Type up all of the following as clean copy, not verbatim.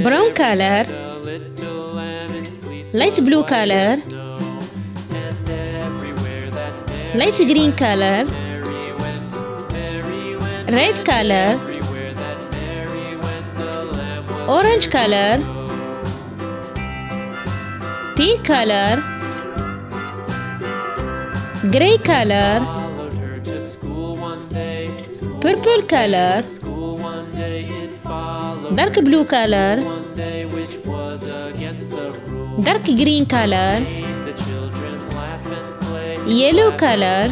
brown color, light blue color, light green color, red color, orange color, pink color, gray color, purple color, dark blue color, dark green color, yellow color,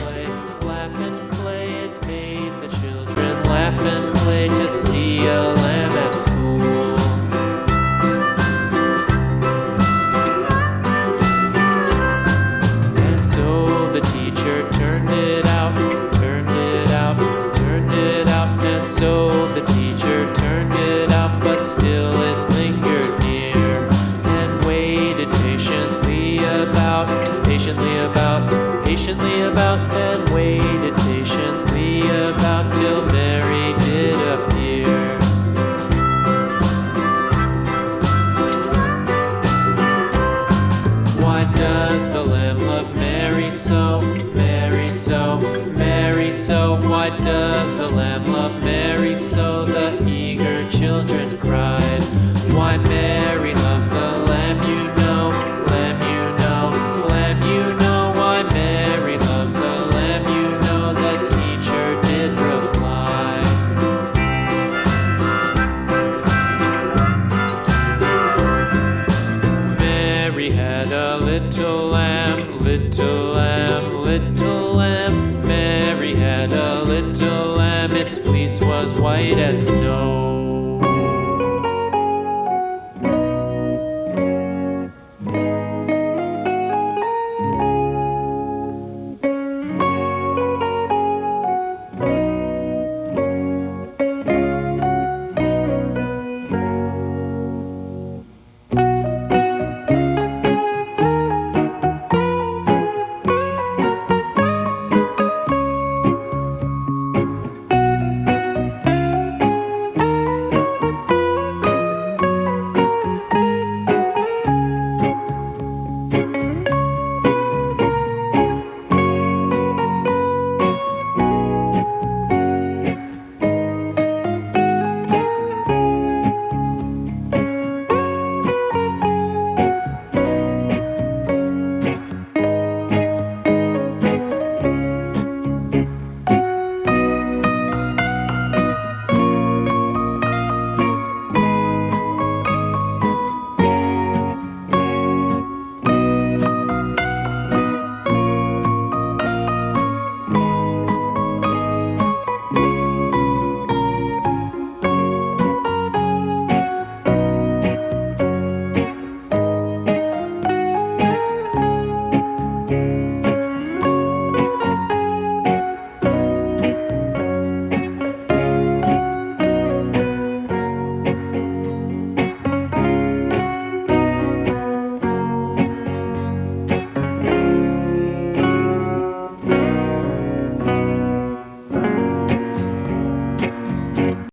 laugh and play to see a lamb at school. And so the teacher turned it out, turned it out, turned it out. And so the teacher turned it out, but still it lingered near and waited patiently about, patiently about, patiently about, and waited patiently about till Mary did appear. Why does the lamb love Mary so, Mary so, Mary so? Why does the lamb love Mary so? The eager children cried. Why Mary loves the lamb, you know, lamb, you know, lamb, you know. Why Mary loves the lamb, you know, the teacher did reply. Mary had a little lamb, little lamb, little lamb. Mary had a little lamb, its fleece was white as snow.